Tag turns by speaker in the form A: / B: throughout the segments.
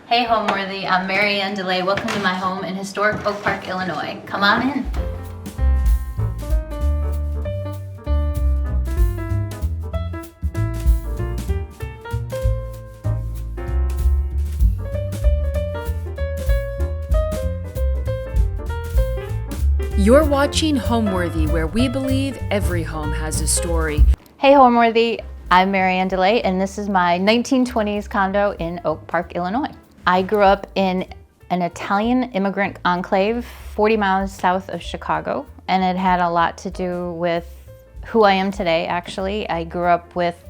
A: Hey Homeworthy, I'm Marianne De Ley. Welcome to my home in historic Oak Park, Illinois. Come on in.
B: You're watching Homeworthy, where we believe every home has a story.
A: Hey Homeworthy, I'm Marianne De Ley, and this is my 1920s condo in Oak Park, Illinois. I grew up in an Italian immigrant enclave 40 miles south of Chicago, and it had a lot to do with who I am today, actually. I grew up with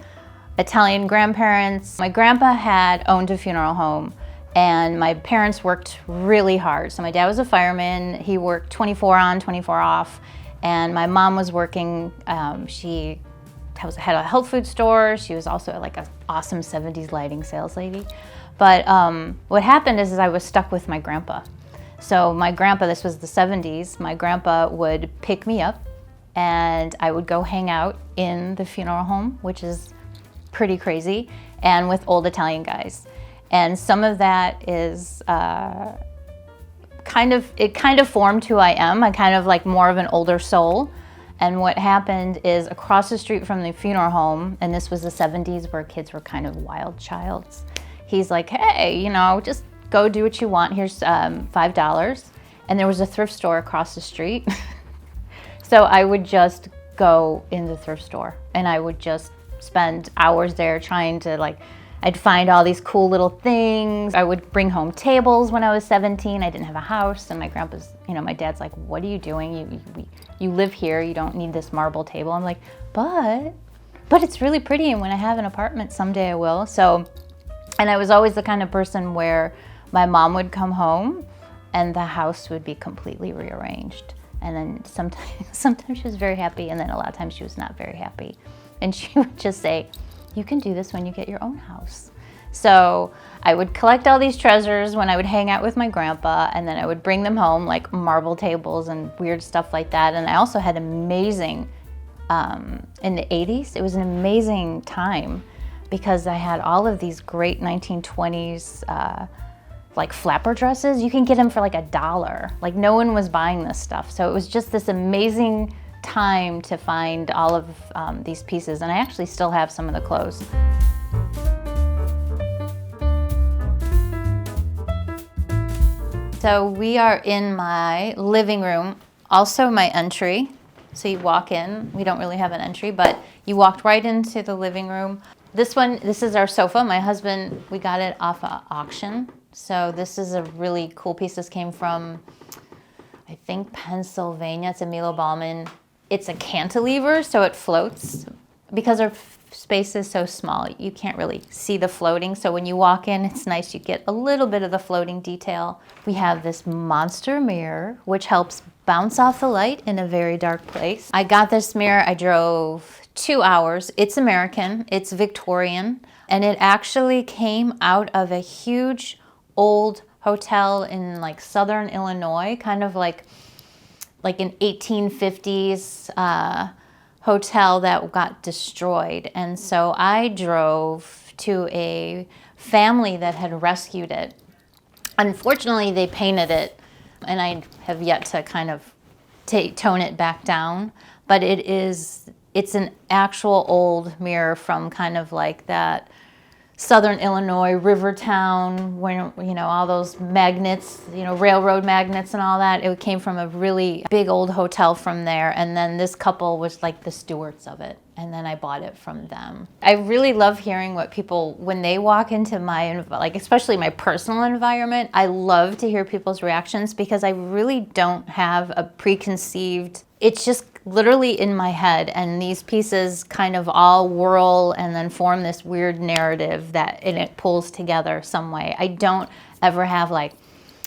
A: Italian grandparents. My grandpa had owned a funeral home, and my parents worked really hard. So my dad was a fireman. He worked 24 on, 24 off, and my mom was working. She had a health food store. She was also like an awesome 70s lighting sales lady. But what happened is I was stuck with my grandpa. So my grandpa, this was the 70s, my grandpa would pick me up and I would go hang out in the funeral home, which is pretty crazy, and with old Italian guys. And some of that is kind of formed who I am. I'm kind of like more of an older soul. And what happened is across the street from the funeral home, and this was the 70s where kids were kind of wild childs, he's like, hey, just go do what you want. Here's $5. And there was a thrift store across the street. So I would just go in the thrift store and I would just spend hours there trying to I'd find all these cool little things. I would bring home tables when I was 17. I didn't have a house, and my grandpa's, my dad's like, what are you doing? You live here, you don't need this marble table. I'm like, but it's really pretty, and when I have an apartment someday I will. So, and I was always the kind of person where my mom would come home and the house would be completely rearranged. And then sometimes she was very happy, and then a lot of times she was not very happy. And she would just say, you can do this when you get your own house. So I would collect all these treasures when I would hang out with my grandpa, and then I would bring them home, like marble tables and weird stuff like that. And I also had amazing, in the 80s, it was an amazing time because I had all of these great 1920s, like flapper dresses. You can get them for like $1. Like no one was buying this stuff. So it was just this amazing time to find all of these pieces, and I actually still have some of the clothes. So we are in my living room, also my entry. So you walk in, we don't really have an entry, but you walked right into the living room. This is our sofa. My husband, we got it off an auction. So this is a really cool piece. This came from, I think, Pennsylvania. It's a Milo Bauman. It's a cantilever, so it floats. Because our space is so small, you can't really see the floating. So when you walk in, it's nice. You get a little bit of the floating detail. We have this monster mirror, which helps bounce off the light in a very dark place. I got this mirror. I drove 2 hours. It's American. It's Victorian. And it actually came out of a huge old hotel in like southern Illinois, kind of like an 1850s hotel that got destroyed. And so I drove to a family that had rescued it. Unfortunately, they painted it, and I have yet to kind of tone it back down. But it's an actual old mirror from kind of like that Southern Illinois, river town, when, all those magnets, railroad magnets and all that. It came from a really big old hotel from there. And then this couple was like the stewards of it. And then I bought it from them. I really love hearing what people, when they walk into my, especially my personal environment, I love to hear people's reactions because I really don't have a preconceived, it's just literally in my head, and these pieces kind of all whirl and then form this weird narrative and it pulls together some way. I don't ever have like,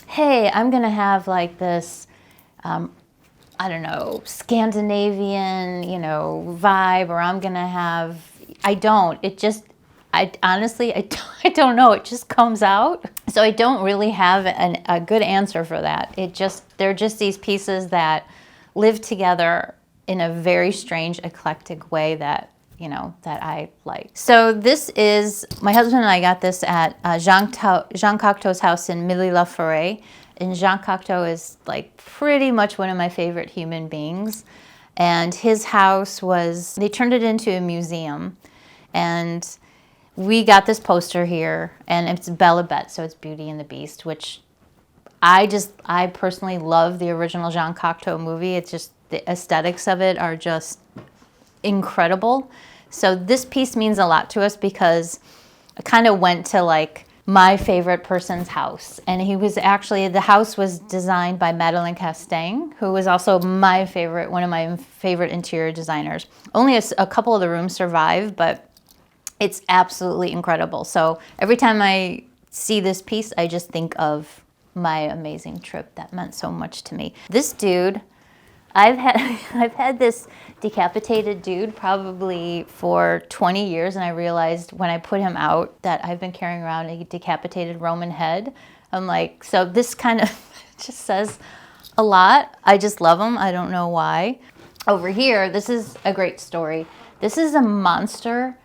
A: hey, I'm gonna have like this, I don't know, Scandinavian, vibe, or I'm gonna have, I don't. I honestly don't know. It just comes out. So I don't really have a good answer for that. They're just these pieces that live together in a very strange, eclectic way that, that I like. So this is, my husband and I got this at Jean Cocteau's house in Milly-la-Forêt. And Jean Cocteau is like pretty much one of my favorite human beings. And his house was, they turned it into a museum. And we got this poster here, and it's Belle Bête, so it's Beauty and the Beast, which I personally love the original Jean Cocteau movie. It's just, the aesthetics of it are just incredible. So this piece means a lot to us because I kind of went to like my favorite person's house. And he was actually, the house was designed by Madeleine Castaing, who was also my favorite, one of my favorite interior designers. Only a couple of the rooms survive, but it's absolutely incredible. So every time I see this piece, I just think of my amazing trip that meant so much to me. This dude, I've had this decapitated dude probably for 20 years, and I realized when I put him out that I've been carrying around a decapitated Roman head. I'm like, so this kind of just says a lot. I just love him. I don't know why. Over here, this is a great story. This is a monster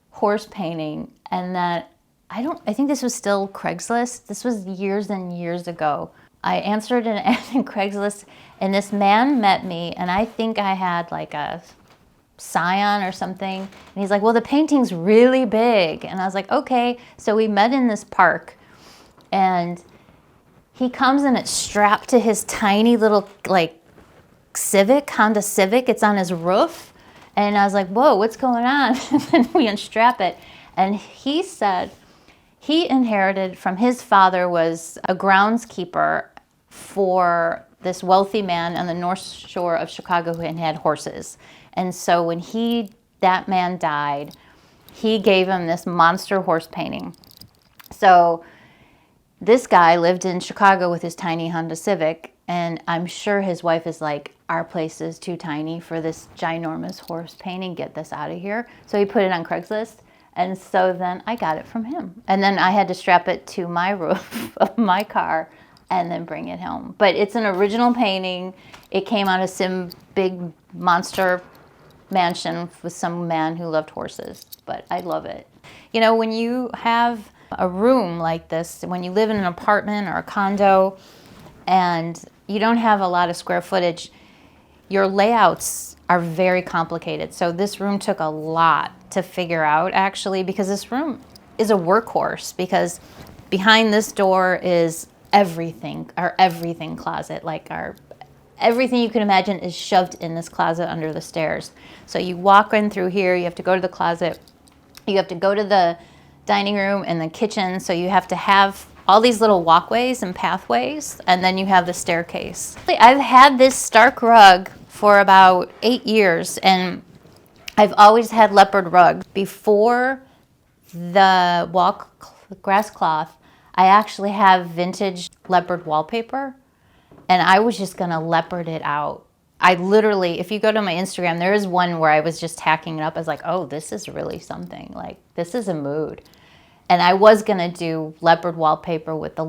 A: horse painting, and that I think this was still Craigslist. This was years and years ago. I answered an ad in Craigslist, and this man met me, and I think I had like a scion or something. And he's like, well, the painting's really big. And I was like, okay. So we met in this park, and he comes and it's strapped to his tiny little like Honda Civic. It's on his roof. And I was like, whoa, what's going on? And then we unstrap it. And he said he inherited from his father, was a groundskeeper for this wealthy man on the North Shore of Chicago who had horses. And so when that man died, he gave him this monster horse painting. So this guy lived in Chicago with his tiny Honda Civic, and I'm sure his wife is like, our place is too tiny for this ginormous horse painting, get this out of here. So he put it on Craigslist, and so then I got it from him. And then I had to strap it to my roof of my car and then bring it home. But it's an original painting. It came out of some big monster mansion with some man who loved horses, but I love it. You know, when you have a room like this, when you live in an apartment or a condo and you don't have a lot of square footage, your layouts are very complicated. So this room took a lot to figure out, actually, because this room is a workhorse, because behind this door is everything, our everything closet, like everything you can imagine is shoved in this closet under the stairs. So you walk in through here, you have to go to the closet, you have to go to the dining room and the kitchen, so you have to have all these little walkways and pathways, and then you have the staircase. I've had this stark rug for about 8 years, and I've always had leopard rugs. Before the grass cloth, I actually have vintage leopard wallpaper, and I was just gonna leopard it out. I literally, if you go to my Instagram, there is one where I was just tacking it up. I was like, oh, this is really something. Like, this is a mood. And I was gonna do leopard wallpaper with the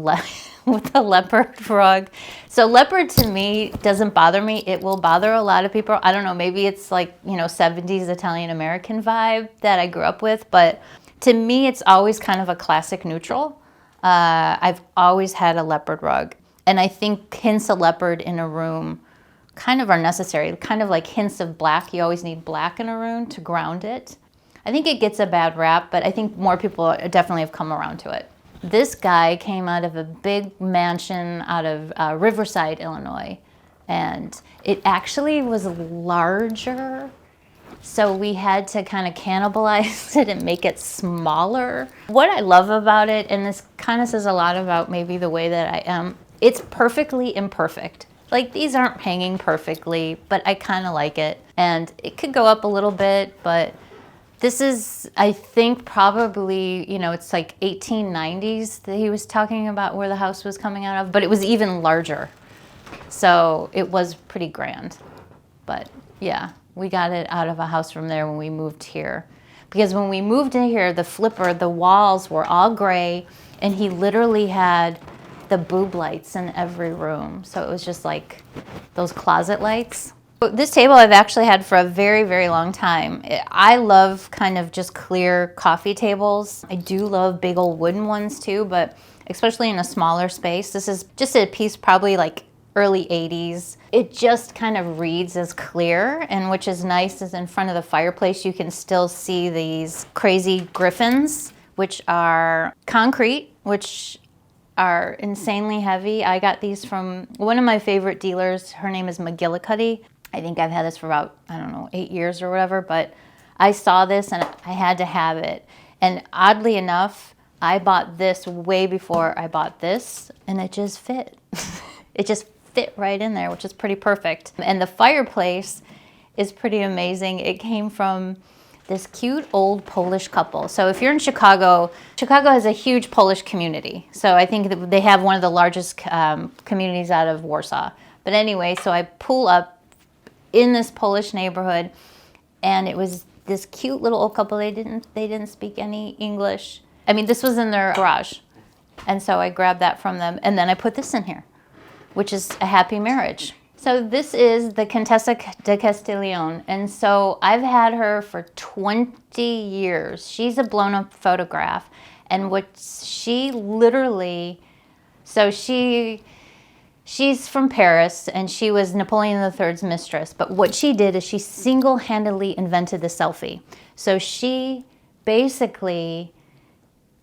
A: leopard rug. So leopard to me doesn't bother me. It will bother a lot of people. I don't know, maybe it's like, 70s Italian American vibe that I grew up with, but to me it's always kind of a classic neutral. I've always had a leopard rug. And I think hints of leopard in a room kind of are necessary, kind of like hints of black. You always need black in a room to ground it. I think it gets a bad rap, but I think more people definitely have come around to it. This guy came out of a big mansion out of Riverside, Illinois, and it actually was larger, so we had to kind of cannibalize it and make it smaller. What I love about it, and this kind of says a lot about maybe the way that I am, it's perfectly imperfect. Like, these aren't hanging perfectly, but I kind of like it. And it could go up a little bit, but this is, I think, probably, it's like 1890s that he was talking about where the house was coming out of, but it was even larger. So it was pretty grand. But yeah, we got it out of a house from there when we moved here. Because when we moved in here, the walls were all gray, and he literally had the boob lights in every room. So it was just like those closet lights. This table I've actually had for a very, very long time. I love kind of just clear coffee tables. I do love big old wooden ones too, but especially in a smaller space. This is just a piece probably like early 80s. It just kind of reads as clear, and which is nice is in front of the fireplace you can still see these crazy griffins, which are concrete, which are insanely heavy. I got these from one of my favorite dealers. Her name is McGillicuddy. I think I've had this for about, I don't know, 8 years or whatever, but I saw this and I had to have it. And oddly enough, I bought this way before I bought this, and it just fit. It just fit right in there, which is pretty perfect. And the fireplace is pretty amazing. It came from this cute old Polish couple. So if you're in Chicago, Chicago has a huge Polish community. So I think that they have one of the largest communities out of Warsaw. But anyway, so I pull up in this Polish neighborhood, and it was this cute little old couple. They didn't speak any English. I mean, this was in their garage. And so I grabbed that from them, and then I put this in here, which is a happy marriage. So this is the Contessa de Castiglione, and so I've had her for 20 years. She's a blown-up photograph, and what she literally, so she's from Paris, and she was Napoleon III's mistress, but what she did is she single-handedly invented the selfie. So she basically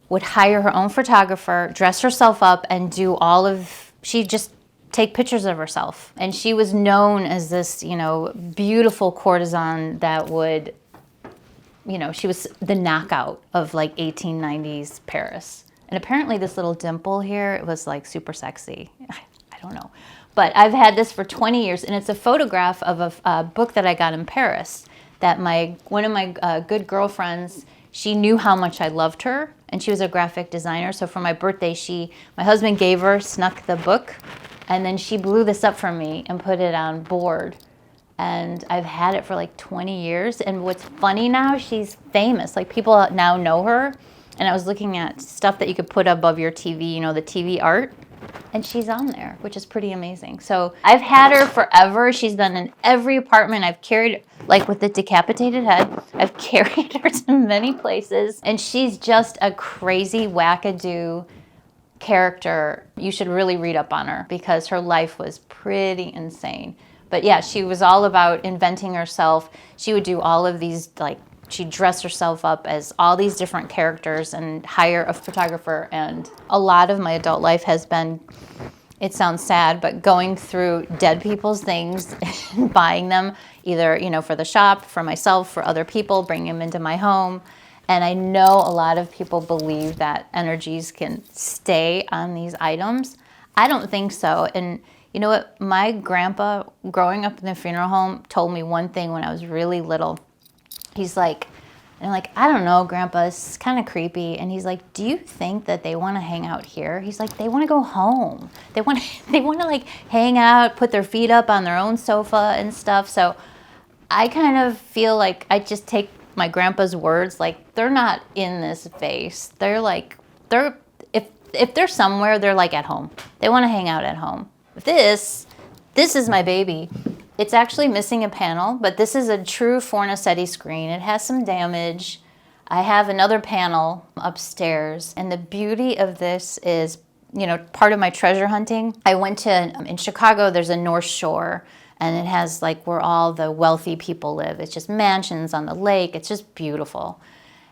A: would hire her own photographer, dress herself up, and do all of, she just take pictures of herself. And she was known as this, beautiful courtesan that would, she was the knockout of like 1890s Paris. And apparently this little dimple here, it was like super sexy. I don't know. But I've had this for 20 years, and it's a photograph of a book that I got in Paris that one of my good girlfriends, she knew how much I loved her, and she was a graphic designer. So for my birthday, my husband gave her, snuck the book, and then she blew this up for me and put it on board. And I've had it for like 20 years. And what's funny now, she's famous. Like people now know her. And I was looking at stuff that you could put above your TV, the TV art. And she's on there, which is pretty amazing. So I've had her forever. She's been in every apartment. I've carried, like with the decapitated head, I've carried her to many places. And she's just a crazy wackadoo character. You should really read up on her because her life was pretty insane. But yeah, she was all about inventing herself. She would do all of these, like, she'd dress herself up as all these different characters and hire a photographer. And a lot of my adult life has been, it sounds sad, but going through dead people's things and buying them either, for the shop, for myself, for other people, bringing them into my home. And I know a lot of people believe that energies can stay on these items. I don't think so. And you know what? My grandpa, growing up in the funeral home, told me one thing when I was really little. He's like, and I'm like, I don't know, Grandpa, it's kind of creepy. And he's like, do you think that they want to hang out here? He's like, they want to go home. They want to like hang out, put their feet up on their own sofa and stuff. So I kind of feel like I just take my grandpa's words, like they're not in this vase. They're like, if they're somewhere, they're like at home. They want to hang out at home. This is my baby. It's actually missing a panel, but this is a true Fornasetti screen. It has some damage. I have another panel upstairs, and the beauty of this is, part of my treasure hunting. I went in Chicago, there's a North Shore, and it has like where all the wealthy people live. It's just mansions on the lake. It's just beautiful.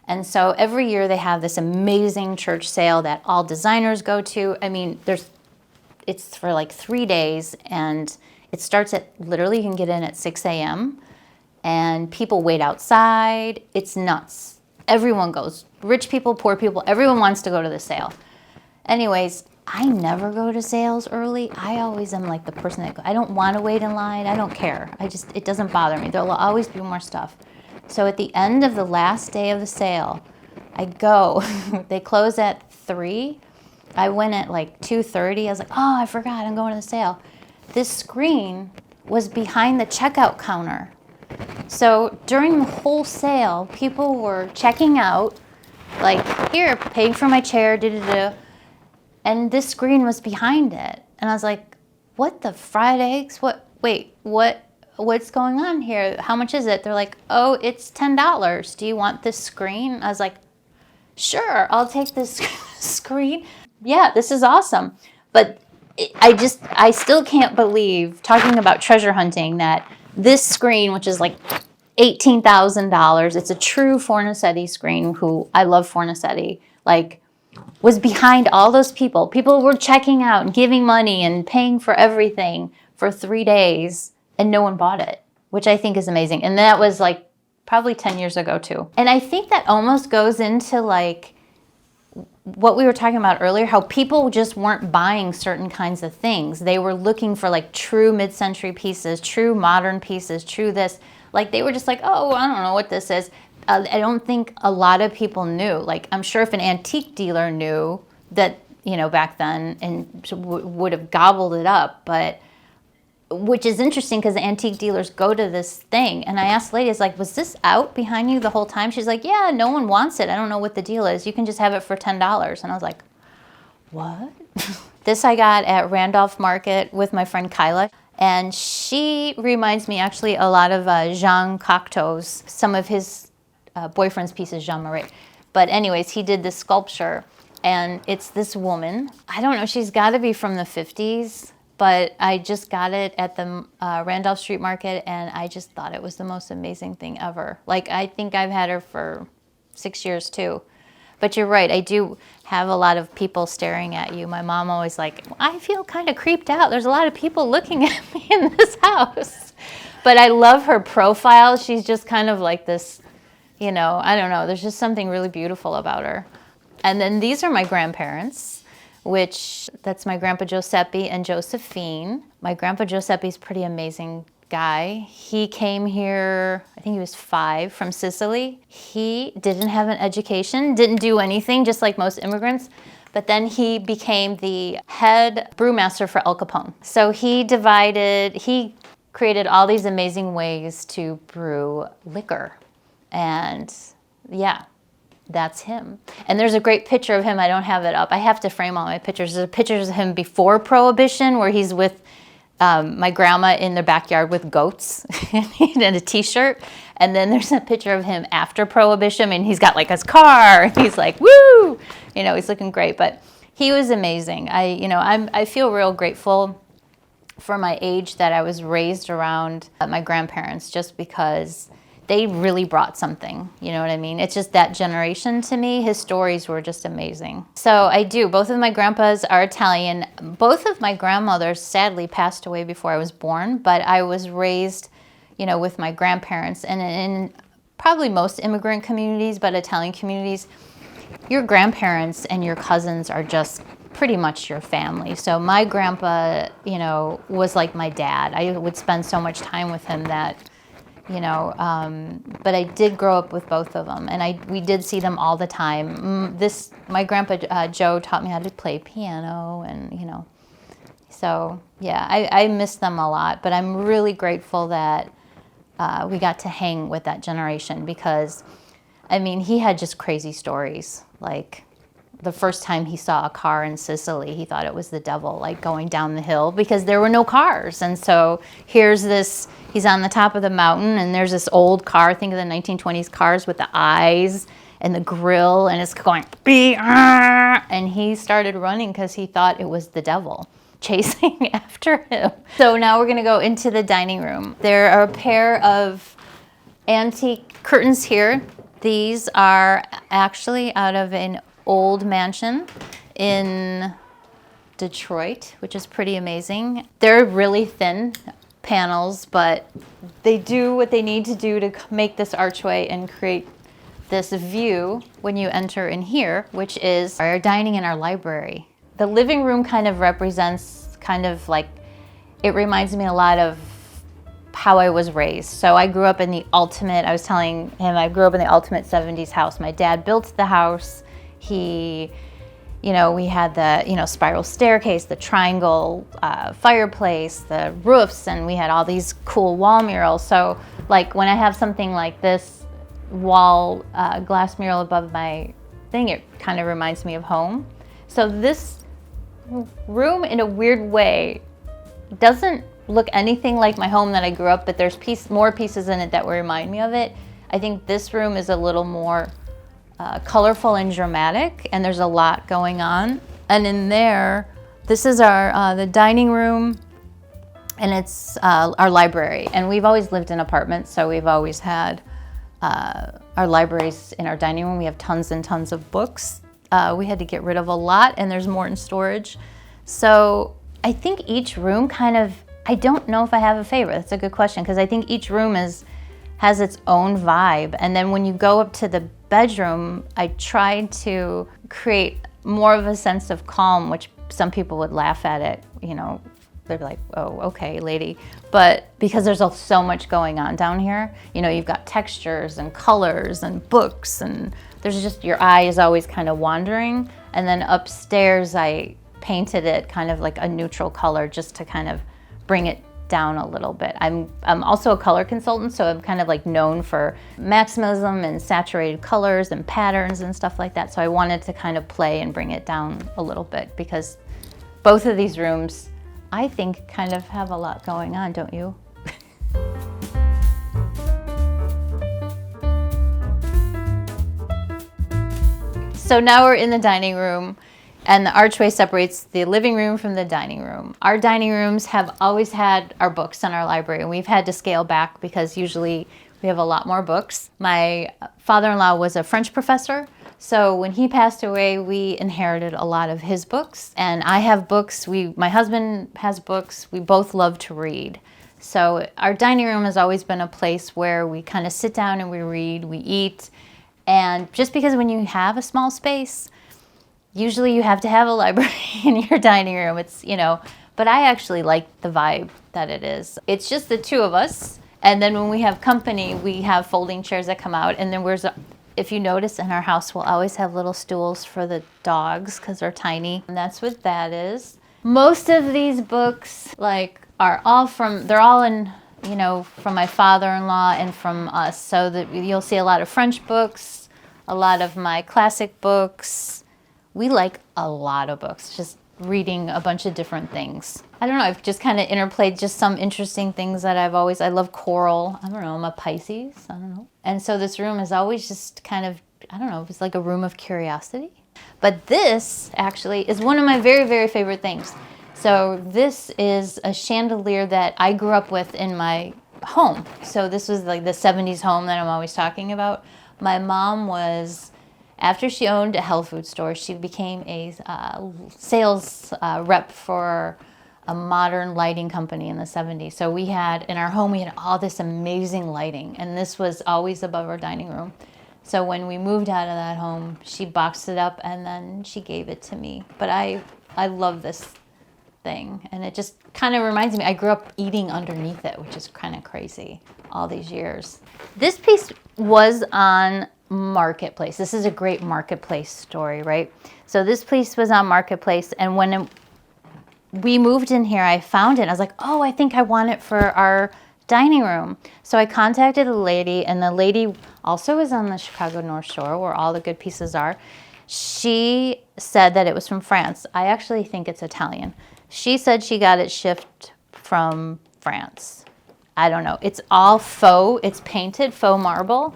A: And so every year they have this amazing church sale that all designers go to. I mean, it's for like 3 days, and it starts at, literally you can get in at 6 a.m. and people wait outside. It's nuts. Everyone goes. Rich people, poor people, everyone wants to go to the sale. Anyways, I never go to sales early. I always am like the person that I don't want to wait in line. I don't care. It doesn't bother me. There'll always be more stuff. So at the end of the last day of the sale, I go. They close at 3. I went at like 2:30. I was like, oh, I forgot. I'm going to the sale. This screen was behind the checkout counter. So during the whole sale, people were checking out, like, here, paying for my chair, da-da-da. And this screen was behind it. And I was like, what the fried eggs? What? Wait, what? what's going on here? How much is it? They're like, oh, it's $10. Do you want this screen? I was like, sure, I'll take this screen. Yeah, this is awesome. But I still can't believe, talking about treasure hunting, that this screen, which is like $18,000, it's a true Fornasetti screen, who I love Fornasetti, like, was behind all those people. People were checking out and giving money and paying for everything for 3 days, and no one bought it, which I think is amazing. And that was like probably 10 years ago too. And I think that almost goes into like what we were talking about earlier, how people just weren't buying certain kinds of things. They were looking for like true mid-century pieces, true modern pieces, true this. Like they were just like, oh, I don't know what this is. I don't think a lot of people knew. Like, I'm sure if an antique dealer knew that, you know, back then, and would have gobbled it up, but which is interesting because the antique dealers go to this thing. And I asked the lady, like, was this out behind you the whole time? She's like, yeah, no one wants it. I don't know what the deal is. You can just have it for $10. And I was like, what? This I got at Randolph Market with my friend Kyla. And she reminds me actually a lot of Jean Cocteau's, some of his boyfriend's pieces, Jean Marais. But anyways, he did this sculpture. And it's this woman. I don't know, she's got to be from the 50s. But I just got it at the Randolph Street Market, and I just thought it was the most amazing thing ever. Like, I think I've had her for 6 years too. But you're right, I do have a lot of people staring at you. My mom always like, I feel kind of creeped out. There's a lot of people looking at me in this house. But I love her profile. She's just kind of like this, you know, I don't know. There's just something really beautiful about her. And then these are my grandparents, which that's my grandpa Giuseppe and Josephine. My grandpa Giuseppe's a pretty amazing guy. He came here, I think he was 5, from Sicily. He didn't have an education, didn't do anything, just like most immigrants. But then he became the head brewmaster for El Capone. So he created all these amazing ways to brew liquor. And yeah, that's him. And there's a great picture of him. I don't have it up. I have to frame all my pictures. There's pictures of him before Prohibition where he's with my grandma in the backyard with goats and a t-shirt. And then there's a picture of him after Prohibition. I mean, he's got like his car. And he's like, woo! You know, he's looking great. But he was amazing. I feel real grateful for my age that I was raised around my grandparents, just because they really brought something, you know what I mean? It's just that generation to me. His stories were just amazing. So I do. Both of my grandpas are Italian. Both of my grandmothers sadly passed away before I was born, but I was raised, you know, with my grandparents. And in probably most immigrant communities, but Italian communities, your grandparents and your cousins are just pretty much your family. So my grandpa, you know, was like my dad. I would spend so much time with him that, you know, but I did grow up with both of them, and we did see them all the time. My grandpa Joe taught me how to play piano, and you know, so yeah, I miss them a lot. But I'm really grateful that we got to hang with that generation, because, I mean, he had just crazy stories. Like, the first time he saw a car in Sicily, he thought it was the devil, like going down the hill, because there were no cars. And so here's this, he's on the top of the mountain, and there's this old car, think of the 1920s cars with the eyes and the grill, and it's going, and he started running because he thought it was the devil chasing after him. So now we're gonna go into the dining room. There are a pair of antique curtains here. These are actually out of an old mansion in Detroit, which is pretty amazing. They're really thin panels, but they do what they need to do to make this archway and create this view when you enter in here, which is our dining and our library. The living room kind of represents it reminds me a lot of how I was raised. So I grew up in the ultimate, I was telling him, I grew up in the ultimate 70s house. My dad built the house. We had the, spiral staircase, the triangle fireplace, the roofs, and we had all these cool wall murals. So like when I have something like this wall glass mural above my thing, it kind of reminds me of home. So this room, in a weird way, doesn't look anything like my home that I grew up, but there's more pieces in it that remind me of it. I think this room is a little more colorful and dramatic, and there's a lot going on. And in there, this is our the dining room, and it's our library. And we've always lived in apartments, so we've always had our libraries in our dining room. We have tons and tons of books. We had to get rid of a lot, and there's more in storage. So I think each room kind of, I don't know if I have a favorite. That's a good question, because I think each room has its own vibe. And then when you go up to the bedroom, I tried to create more of a sense of calm, which some people would laugh at it, they're like, oh, okay, lady. But because there's so much going on down here, you've got textures and colors and books, and there's just, your eye is always kind of wandering. And then upstairs, I painted it kind of like a neutral color just to kind of bring it down a little bit. I'm also a color consultant, so I'm kind of like known for maximalism and saturated colors and patterns and stuff like that. So I wanted to kind of play and bring it down a little bit, because both of these rooms, I think, kind of have a lot going on, don't you? So now we're in the dining room, and the archway separates the living room from the dining room. Our dining rooms have always had our books in our library, and we've had to scale back because usually we have a lot more books. My father-in-law was a French professor, so when he passed away, we inherited a lot of his books. And I have books, my husband has books, we both love to read. So our dining room has always been a place where we kind of sit down and we read, we eat. And just because when you have a small space, usually you have to have a library in your dining room. It's, but I actually like the vibe that it is. It's just the two of us. And then when we have company, we have folding chairs that come out. And then if you notice, in our house, we'll always have little stools for the dogs because they're tiny. And that's what that is. Most of these books, they're all in, from my father-in-law and from us. So that you'll see a lot of French books, a lot of my classic books. We like a lot of books, just reading a bunch of different things. I don't know, I've just kind of interplayed just some interesting things that I love coral. I don't know, I'm a Pisces, I don't know. And so this room is always just kind of, I don't know, it's like a room of curiosity. But this actually is one of my very, very favorite things. So this is a chandelier that I grew up with in my home. So this was like the 70s home that I'm always talking about. My mom after she owned a health food store, she became a sales rep for a modern lighting company in the 70s. So in our home, we had all this amazing lighting, and this was always above our dining room. So when we moved out of that home, she boxed it up and then she gave it to me. But I love this thing, and it just kind of reminds me, I grew up eating underneath it, which is kind of crazy all these years. This piece was on Marketplace. This is a great Marketplace story, right? So this piece was on Marketplace, and when we moved in here, I found it, and I was like, oh, I think I want it for our dining room. So I contacted a lady, and the lady also is on the Chicago North Shore, where all the good pieces are. She said that it was from France. I actually think it's Italian. She said she got it shipped from France. I don't know. It's all faux. It's painted faux marble.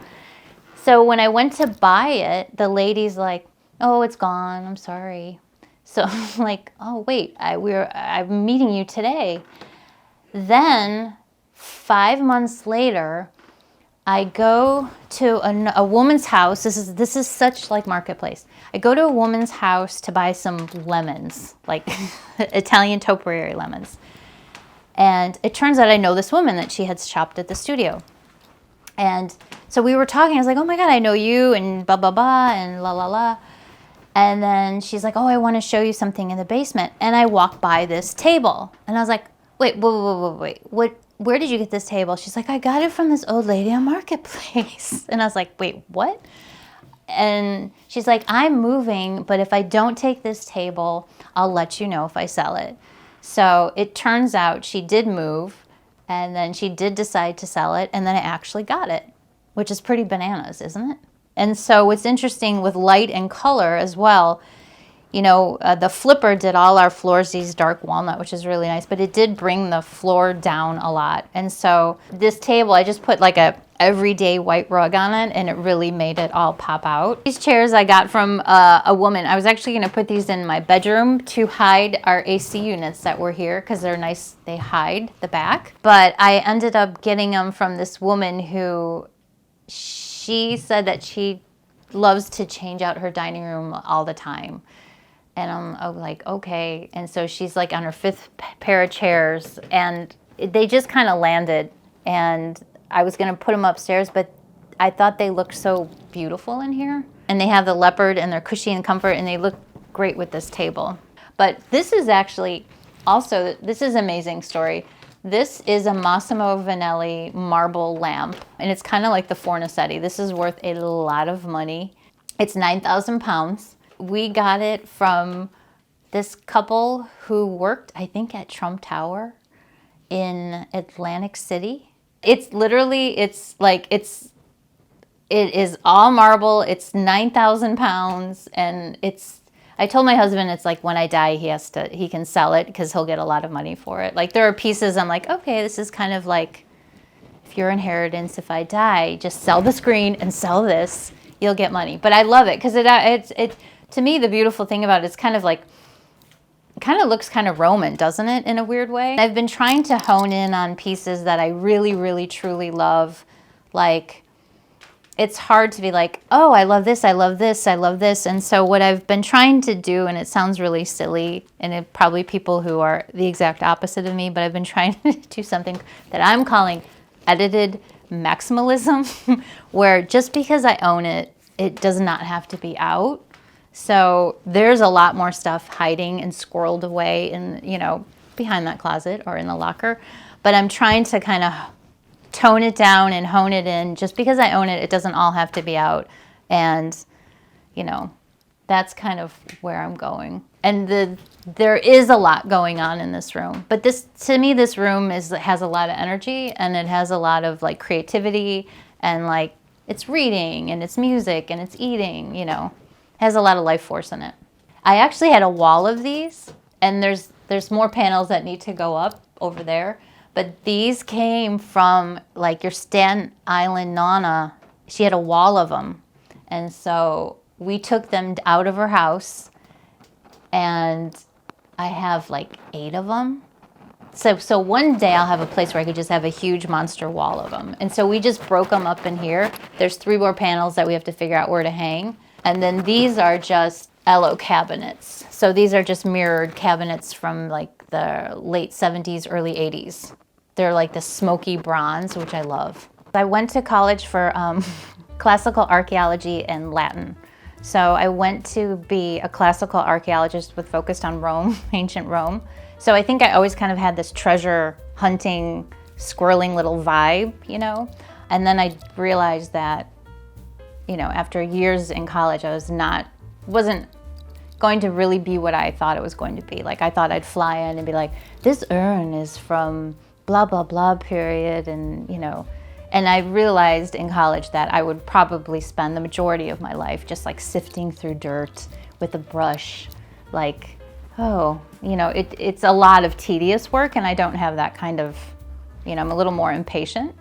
A: So when I went to buy it, the lady's like, oh, it's gone. I'm sorry. So I'm like, oh, wait, I'm meeting you today. Then 5 months later, I go to a woman's house. This is such like Marketplace. I go to a woman's house to buy some lemons, like Italian topiary lemons. And it turns out I know this woman that she had shopped at the studio. And so we were talking. I was like, oh my God, I know you, and blah, blah, blah, and la, la, la. And then she's like, oh, I want to show you something in the basement. And I walk by this table. And I was like, wait, where did you get this table? She's like, I got it from this old lady on Marketplace. And I was like, wait, what? And she's like, I'm moving, but if I don't take this table, I'll let you know if I sell it. So it turns out she did move, and then she did decide to sell it, and then I actually got it, which is pretty bananas, isn't it? And so what's interesting with light and color as well, The flipper did all our floors, these dark walnut, which is really nice, but it did bring the floor down a lot. And so this table, I just put like a everyday white rug on it, and it really made it all pop out. These chairs I got from a woman. I was actually going to put these in my bedroom to hide our AC units that were here because they're nice. They hide the back. But I ended up getting them from this woman who, she said that she loves to change out her dining room all the time. And I'm like, okay. And so she's like on her 5th pair of chairs, and they just kind of landed. And I was going to put them upstairs, but I thought they looked so beautiful in here. And they have the leopard, and they're cushy and comfort, and they look great with this table. But this is actually also, this is an amazing story. This is a Massimo Vanelli marble lamp, and it's kind of like the Fornasetti. This is worth a lot of money. It's 9,000 pounds. We got it from this couple who worked, I think, at Trump Tower in Atlantic City. It is all marble. It's 9,000 pounds, and I told my husband it's like when I die, he can sell it because he'll get a lot of money for it. Like there are pieces I'm like, okay, this is kind of like if your inheritance, if I die, just sell the screen and sell this, you'll get money. But I love it because it to me, the beautiful thing about it kind of looks kind of Roman, doesn't it, in a weird way? I've been trying to hone in on pieces that I really, really, truly love. Like, it's hard to be like, oh, I love this, I love this, I love this. And so what I've been trying to do, and it sounds really silly, and it probably people who are the exact opposite of me, but I've been trying to do something that I'm calling edited maximalism, where just because I own it, it does not have to be out. So there's a lot more stuff hiding and squirreled away in, behind that closet or in the locker. But I'm trying to kind of tone it down and hone it in. Just because I own it, it doesn't all have to be out. And, that's kind of where I'm going. And there is a lot going on in this room. But to me, this room has a lot of energy, and it has a lot of like creativity, and like it's reading and it's music and it's eating, has a lot of life force in it. I actually had a wall of these, and there's more panels that need to go up over there. But these came from like your Staten Island Nana. She had a wall of them. And so we took them out of her house, and I have like 8 of them. So one day I'll have a place where I could just have a huge monster wall of them. And so we just broke them up in here. There's 3 more panels that we have to figure out where to hang. And then these are just Elo cabinets. So these are just mirrored cabinets from like the late 70s, early 80s. They're like the smoky bronze, which I love. I went to college for classical archaeology and Latin. So I went to be a classical archaeologist with focused on Rome, ancient Rome. So I think I always kind of had this treasure hunting, squirreling little vibe, And then I realized that, after years in college, I wasn't going to really be what I thought it was going to be. Like I thought I'd fly in and be like, this urn is from blah, blah, blah period. And, and I realized in college that I would probably spend the majority of my life just like sifting through dirt with a brush. Like, it's a lot of tedious work, and I don't have that kind of, I'm a little more impatient.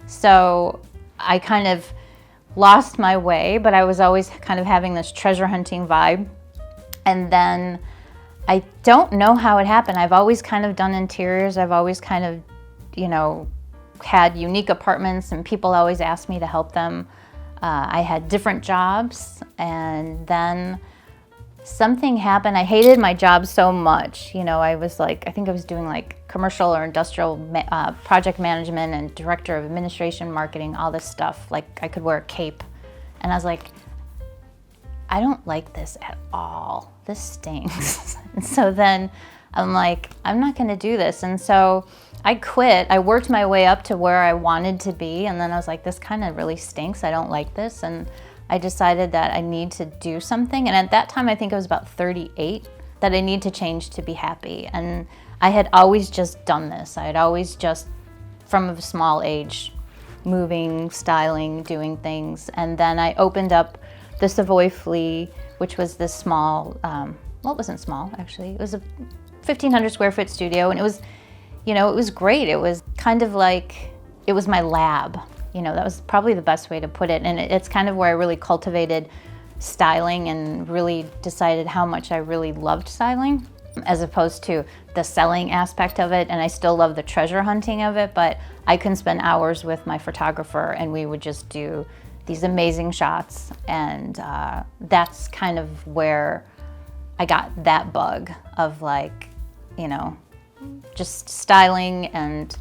A: So I kind of lost my way, but I was always kind of having this treasure hunting vibe. And then I don't know how it happened. I've always kind of done interiors. I've always kind of, had unique apartments, and people always asked me to help them. I had different jobs, and then something happened. I hated my job so much. I was like, I think I was doing like commercial or industrial project management and director of administration, marketing, all this stuff. Like I could wear a cape. And I was like, I don't like this at all. This stinks. And so then I'm like, I'm not gonna do this. And so I quit. I worked my way up to where I wanted to be. And then I was like, this kind of really stinks. I don't like this. And I decided that I need to do something. And at that time, I think I was about 38, that I need to change to be happy. And I had always just done this. I had always just, from a small age, moving, styling, doing things. And then I opened up the Savoy Flea, which was this small well, it wasn't small actually. It was a 1,500 square foot studio, and it was, it was great. It was kind of like, it was my lab. That was probably the best way to put it. And it's kind of where I really cultivated styling and really decided how much I really loved styling, as opposed to the selling aspect of it. And I still love the treasure hunting of it, but I can spend hours with my photographer and we would just do these amazing shots. And that's kind of where I got that bug of like, just styling and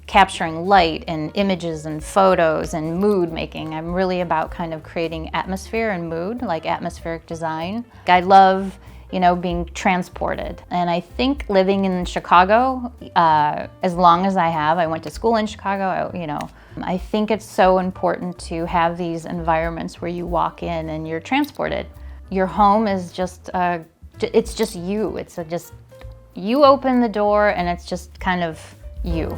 A: capturing light and images and photos and mood making. I'm really about kind of creating atmosphere and mood, like atmospheric design. I love, being transported. And I think living in Chicago, as long as I went to school in Chicago, I think it's so important to have these environments where you walk in and you're transported. Your home is just, it's just you. You open the door and it's just kind of you.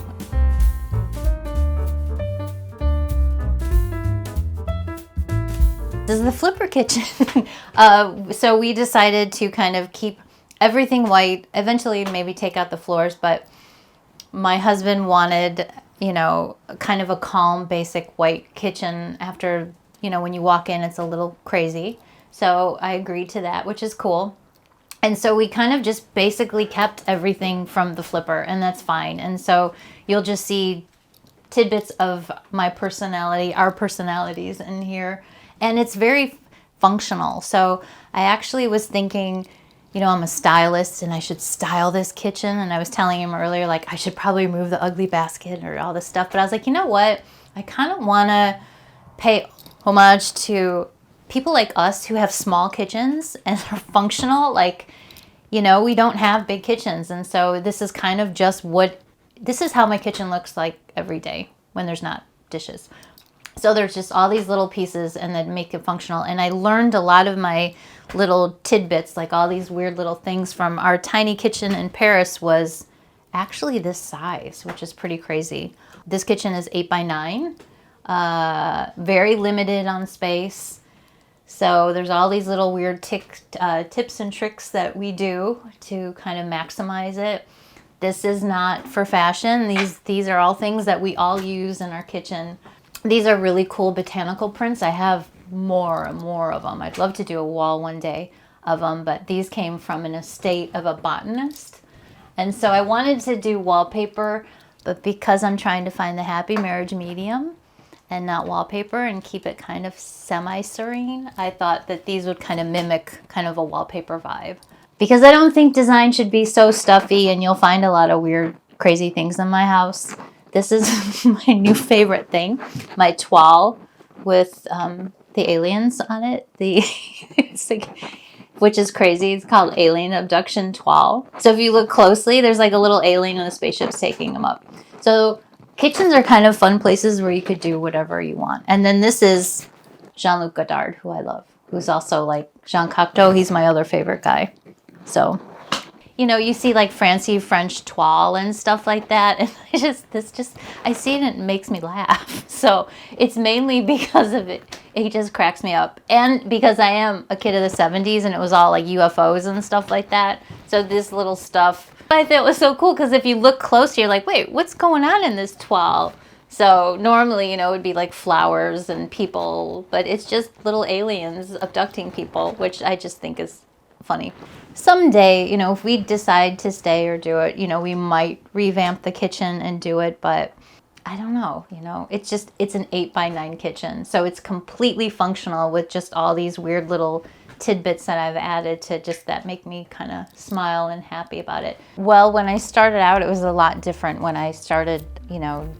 A: This is the flipper kitchen. So we decided to kind of keep everything white, eventually maybe take out the floors, but my husband wanted, kind of a calm, basic white kitchen after, when you walk in, it's a little crazy. So I agreed to that, which is cool. And so we kind of just basically kept everything from the flipper, and that's fine. And so you'll just see tidbits of my personality, our personalities in here. And it's very functional. So I actually was thinking, I'm a stylist and I should style this kitchen. And I was telling him earlier, like, I should probably remove the ugly basket or all this stuff. But I was like, you know what? I kind of want to pay homage to people like us who have small kitchens and are functional. Like, we don't have big kitchens. And so this is kind of just this is how my kitchen looks like every day when there's not dishes. So there's just all these little pieces and that make it functional. And I learned a lot of my little tidbits, like all these weird little things from our tiny kitchen in Paris was actually this size, which is pretty crazy. This kitchen is 8 by 9, very limited on space. So there's all these little weird tips and tricks that we do to kind of maximize it. This is not for fashion. These are all things that we all use in our kitchen. These are really cool botanical prints. I have more and more of them. I'd love to do a wall one day of them, but these came from an estate of a botanist. And so I wanted to do wallpaper, but because I'm trying to find the happy marriage medium and not wallpaper and keep it kind of semi-serene, I thought that these would kind of mimic kind of a wallpaper vibe. Because I don't think design should be so stuffy, and you'll find a lot of weird, crazy things in my house. This is my new favorite thing, my toile with the aliens on it, which is crazy. It's called Alien Abduction Toile. So if you look closely, there's like a little alien and the spaceship's taking them up. So kitchens are kind of fun places where you could do whatever you want. And then this is Jean-Luc Godard, who I love, who's also like Jean Cocteau. He's my other favorite guy. So you see like fancy French toile and stuff like that. And I see it and it makes me laugh. So it's mainly because of it. It just cracks me up. And because I am a kid of the 70s and it was all like UFOs and stuff like that. So this little stuff I thought was so cool because if you look closer, you're like, wait, what's going on in this toile? So normally, it would be like flowers and people, but it's just little aliens abducting people, which I just think is funny. Someday, if we decide to stay or do it, we might revamp the kitchen and do it, but I don't know, it's an 8 by 9 kitchen. So it's completely functional with just all these weird little tidbits that I've added to just that make me kind of smile and happy about it. Well, when I started out, it was a lot different. When I started,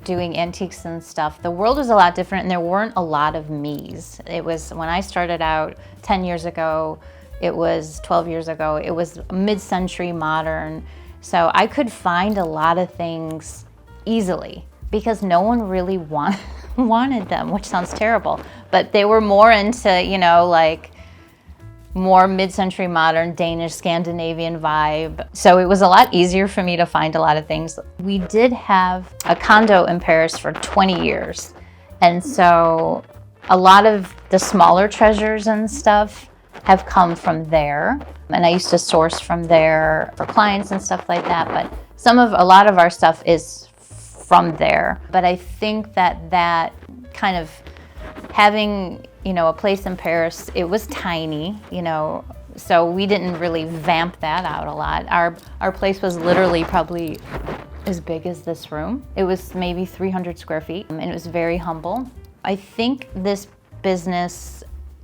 A: doing antiques and stuff, the world was a lot different and there weren't a lot of me's. It was when I started out 10 years ago, it was 12 years ago, it was mid-century modern. So I could find a lot of things easily because no one really wanted them, which sounds terrible. But they were more into, like more mid-century modern Danish Scandinavian vibe. So it was a lot easier for me to find a lot of things. We did have a condo in Paris for 20 years. And so a lot of the smaller treasures and stuff have come from there. And I used to source from there for clients and stuff like that, but a lot of our stuff is from there. But I think that kind of having, a place in Paris, it was tiny, so we didn't really vamp that out a lot. Our place was literally probably as big as this room. It was maybe 300 square feet, and it was very humble. I think this business,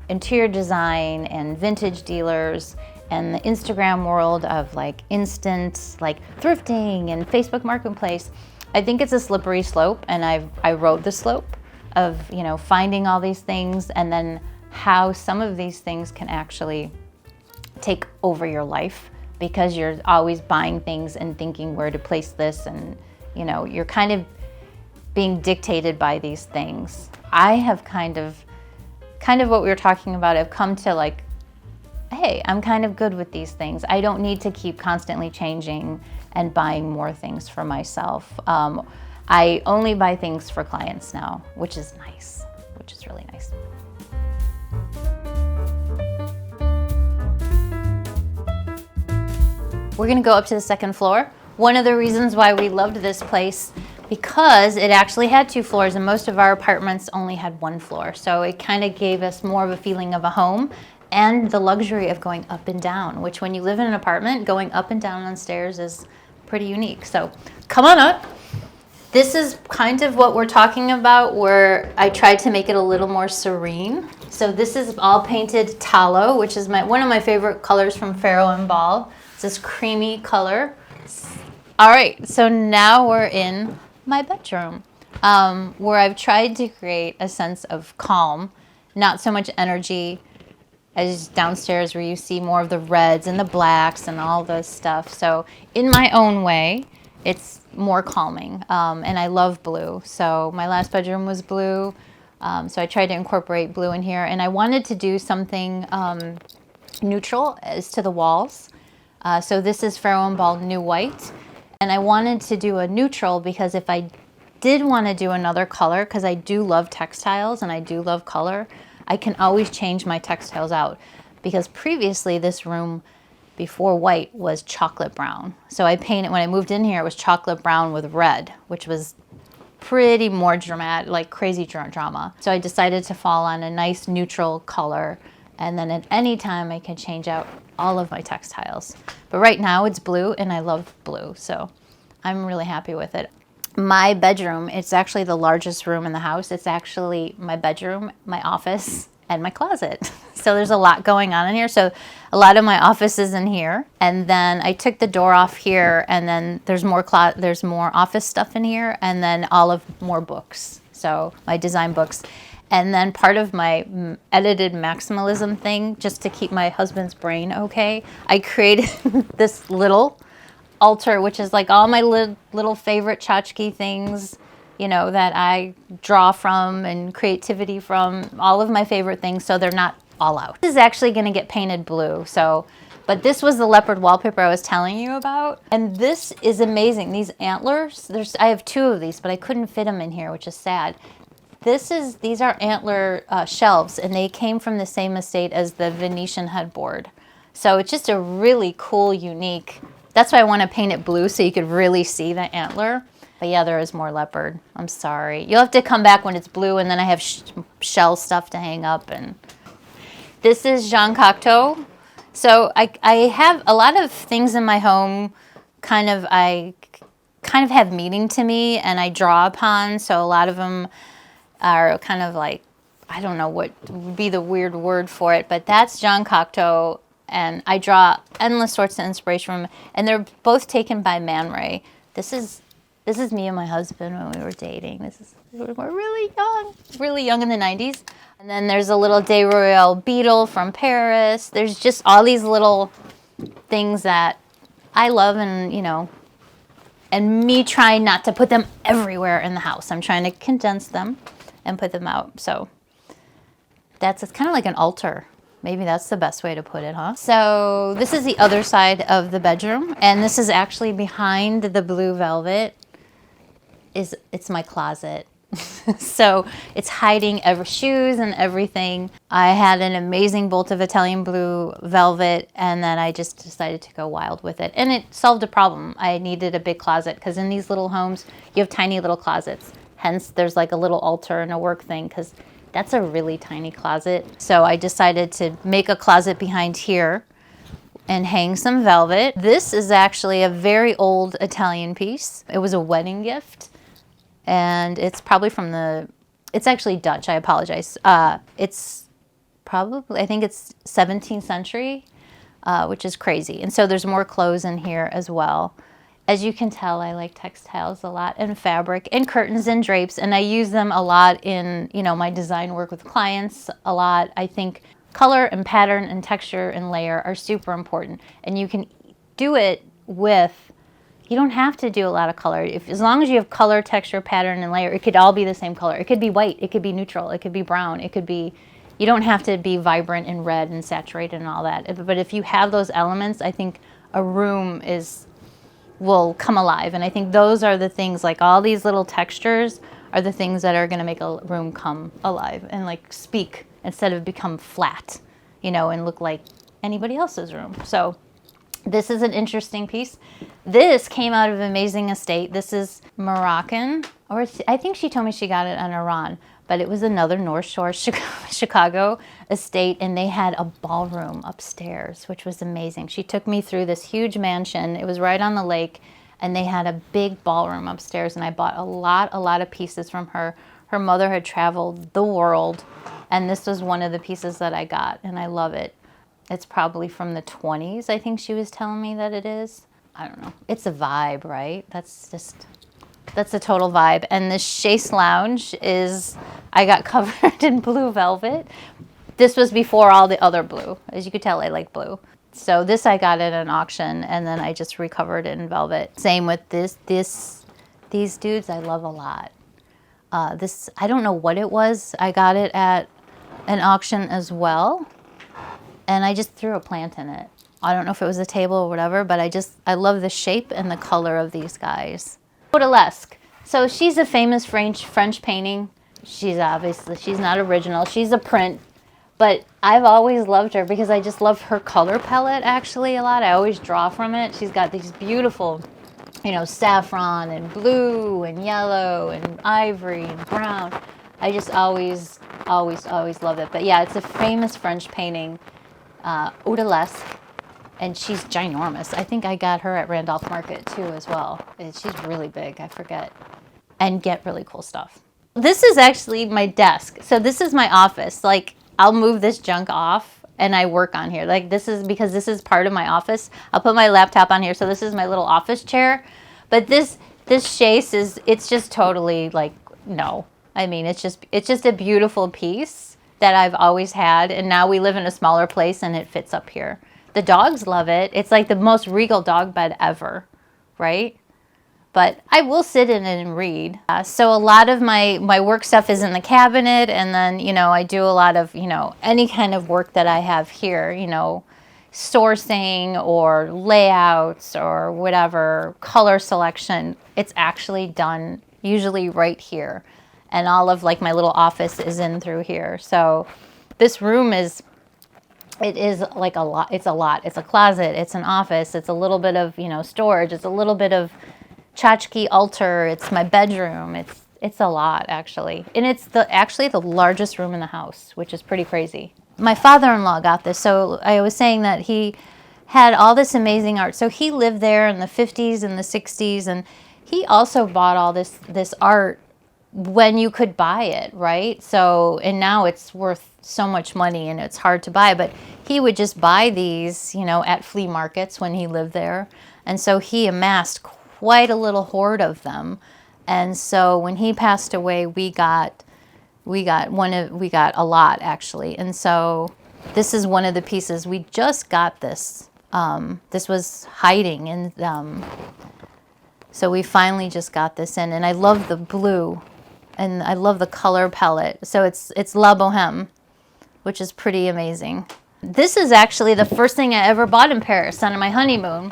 A: interior design and vintage dealers, and the Instagram world of like instant, like thrifting and Facebook Marketplace, I think it's a slippery slope, and I rode the slope of, finding all these things, and then how some of these things can actually take over your life, because you're always buying things and thinking where to place this, and you're kind of being dictated by these things. I have kind of what we were talking about, I've come to like, hey, I'm kind of good with these things. I don't need to keep constantly changing and buying more things for myself. I only buy things for clients now, which is nice, which is really nice. We're gonna go up to the second floor. One of the reasons why we loved this place, because it actually had 2 floors, and most of our apartments only had 1 floor. So it kind of gave us more of a feeling of a home, and the luxury of going up and down, which when you live in an apartment, going up and down on stairs is pretty unique. So come on up. This is kind of what we're talking about, where I tried to make it a little more serene. So this is all painted tallow, which is one of my favorite colors from Farrow and Ball. It's this creamy color. All right, so now we're in my bedroom, where I've tried to create a sense of calm, not so much energy as downstairs, where you see more of the reds and the blacks and all this stuff. So in my own way, it's more calming, and I love blue. So my last bedroom was blue, so I tried to incorporate blue in here, and I wanted to do something neutral as to the walls. So this is Farrow and Ball New White, and I wanted to do a neutral because if I did want to do another color, because I do love textiles and I do love color, I can always change my textiles out, because previously this room before white was chocolate brown. So I painted, when I moved in here, it was chocolate brown with red, which was pretty more dramatic, like crazy drama. So I decided to fall on a nice neutral color, and then at any time I can change out all of my textiles. But right now it's blue, and I love blue, so I'm really happy with it. My bedroom, it's actually the largest room in the house. It's actually my bedroom, my office, and my closet. So there's a lot going on in here. So a lot of my office is in here. And then I took the door off here, and then there's more office stuff in here, and then more books. So my design books. And then part of my edited maximalism thing, just to keep my husband's brain okay, I created this little altar, which is like all my little favorite tchotchke things, that I draw from and creativity from, all of my favorite things, so they're not all out. This is actually going to get painted blue, but this was the leopard wallpaper I was telling you about, and this is amazing. These antlers, I have 2 of these, but I couldn't fit them in here, which is sad. These are antler shelves, and they came from the same estate as the Venetian headboard. So it's just a really cool, unique. That's why I want to paint it blue, so you could really see the antler. But yeah, there is more leopard. I'm sorry. You'll have to come back when it's blue, and then I have shell stuff to hang up. And this is Jean Cocteau. So I have a lot of things in my home. I kind of have meaning to me, and I draw upon. So a lot of them are kind of like, I don't know what would be the weird word for it, but that's Jean Cocteau. And I draw endless sorts of inspiration from, and they're both taken by Man Ray. This is me and my husband when we were dating. We're really young in the 90s. And then there's a little De Royale beetle from Paris. There's just all these little things that I love, and me trying not to put them everywhere in the house. I'm trying to condense them and put them out. So it's kind of like an altar. Maybe that's the best way to put it, huh? So this is the other side of the bedroom, and this is actually behind the blue velvet. It's my closet. So it's hiding every shoes and everything. I had an amazing bolt of Italian blue velvet, and then I just decided to go wild with it. And it solved a problem. I needed a big closet because in these little homes, you have tiny little closets. Hence, there's like a little altar and a work thing because that's a really tiny closet. So I decided to make a closet behind here and hang some velvet. This is actually a very old Italian piece. It was a wedding gift, and it's probably it's actually Dutch, I apologize. It's probably, I think it's 17th century, which is crazy. And so there's more clothes in here as well. As you can tell, I like textiles a lot, and fabric, and curtains and drapes, and I use them a lot in, my design work with clients a lot. I think color and pattern and texture and layer are super important, and you can do it with, you don't have to do a lot of color. As long as you have color, texture, pattern, and layer, it could all be the same color. It could be white, it could be neutral, it could be brown, it could be, you don't have to be vibrant and red and saturated and all that. But if you have those elements, I think a room will come alive. And I think those are the things, like all these little textures are the things that are going to make a room come alive and like speak instead of become flat, and look like anybody else's room. So this is an interesting piece. This came out of Amazing Estate. This is Moroccan, or I think she told me she got it on Iran, but it was another North Shore Chicago estate, and they had a ballroom upstairs, which was amazing. She took me through this huge mansion. It was right on the lake, and they had a big ballroom upstairs, and I bought a lot of pieces from her. Her mother had traveled the world, and this was one of the pieces that I got, and I love it. It's probably from the 20s, I think she was telling me that it is. I don't know. It's a vibe, right? That's a total vibe. And this chaise lounge I got covered in blue velvet. This was before all the other blue. As you could tell, I like blue. So this I got at an auction, and then I just recovered it in velvet. Same with these dudes I love a lot. I don't know what it was. I got it at an auction as well, and I just threw a plant in it. I don't know if it was a table or whatever, but I love the shape and the color of these guys. Odalisque. So she's a famous French painting. She's not original. She's a print, but I've always loved her because I just love her color palette actually a lot. I always draw from it. She's got these beautiful, saffron and blue and yellow and ivory and brown. I just always love it. But yeah, it's a famous French painting, Odalisque. And she's ginormous. I think I got her at Randolph Market too as well. She's really big, I forget. And get really cool stuff. This is actually my desk. So this is my office. Like, I'll move this junk off and I work on here. Like, this is part of my office. I'll put my laptop on here. So this is my little office chair. But this chaise it's just totally like, no. I mean, it's just a beautiful piece that I've always had. And now we live in a smaller place and it fits up here. The dogs love it. It's like the most regal dog bed ever, right? But I will sit in it and read. So a lot of my work stuff is in the cabinet, and then, I do a lot of, any kind of work that I have here, sourcing or layouts or whatever, color selection. It's actually done usually right here. And all of like my little office is in through here. So this room is like a lot. It's a lot. It's a closet. It's an office. It's a little bit of, storage. It's a little bit of tchotchke altar. It's my bedroom. It's a lot, actually. And it's actually the largest room in the house, which is pretty crazy. My father-in-law got this. So I was saying that he had all this amazing art. So he lived there in the 50s and the 60s, and he also bought all this art when you could buy it, right? So, and now it's worth so much money and it's hard to buy, but he would just buy these, at flea markets when he lived there. And so he amassed quite a little hoard of them. And so when he passed away, we got a lot actually. And so this is one of the pieces. We just got this. This was hiding, and so we finally just got this in. And I love the blue, and I love the color palette. So it's La Boheme, which is pretty amazing. This is actually the first thing I ever bought in Paris on my honeymoon.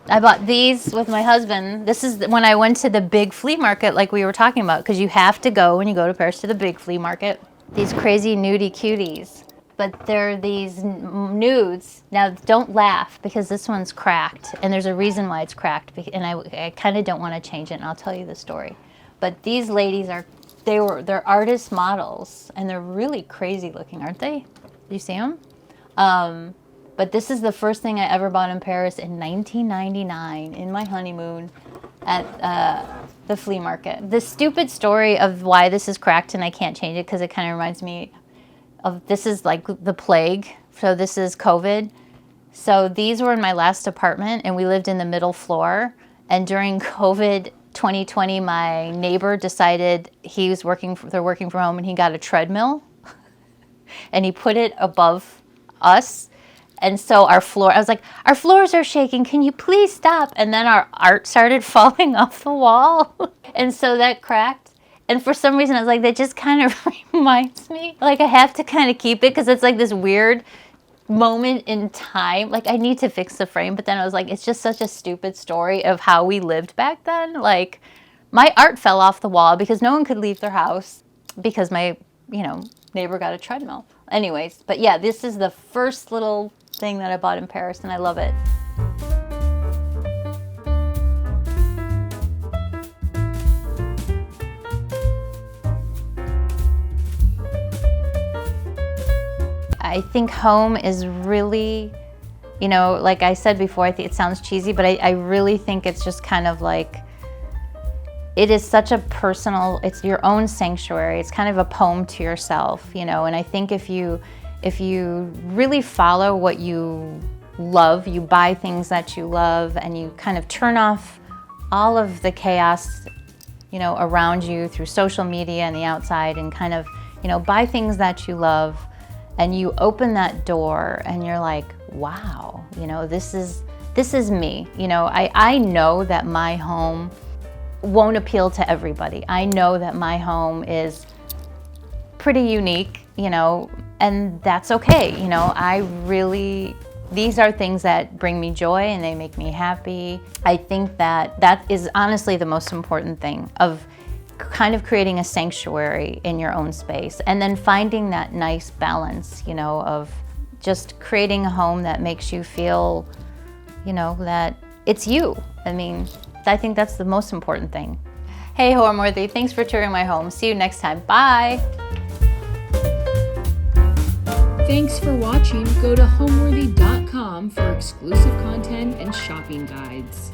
A: I bought these with my husband. This is when I went to the big flea market like we were talking about, because you have to go when you go to Paris to the big flea market. These crazy nudie cuties. But they're these nudes. Now, don't laugh, because this one's cracked, and there's a reason why it's cracked, and I kind of don't want to change it, and I'll tell you the story. But these ladies they're artist models, and they're really crazy looking, aren't they? Do you see them? But this is the first thing I ever bought in Paris in 1999, in my honeymoon, at the flea market. The stupid story of why this is cracked and I can't change it, because it kind of reminds me of, this is like the plague. So this is COVID. So these were in my last apartment, and we lived in the middle floor. And during COVID 2020, my neighbor decided they're working from home, and he got a treadmill and he put it above us. And so our floor, I was like, our floors are shaking. Can you please stop? And then our art started falling off the wall. And so that cracked. And for some reason, I was like, that just kind of reminds me. Like, I have to kind of keep it, because it's like this weird moment in time. Like, I need to fix the frame. But then I was like, it's just such a stupid story of how we lived back then. Like, my art fell off the wall because no one could leave their house because my, neighbor got a treadmill. Anyways, but yeah, this is the first little thing that I bought in Paris, and I love it. I think home is really, like I said before, I think it sounds cheesy, but I really think it's just kind of like, it is such a personal, it's your own sanctuary. It's kind of a poem to yourself, and I think if you really follow what you love, you buy things that you love, and you kind of turn off all of the chaos, around you through social media and the outside, and kind of, buy things that you love, and you open that door and you're like, wow, this is me. I know that my home won't appeal to everybody. I know that my home is pretty unique, and that's okay. These are things that bring me joy and they make me happy. I think that is honestly the most important thing, of kind of creating a sanctuary in your own space, and then finding that nice balance, of just creating a home that makes you feel, that it's you. I think that's the most important thing. Hey, Homeworthy, thanks for touring my home. See you next time. Bye.
B: Thanks for watching. Go to homeworthy.com for exclusive content and shopping guides.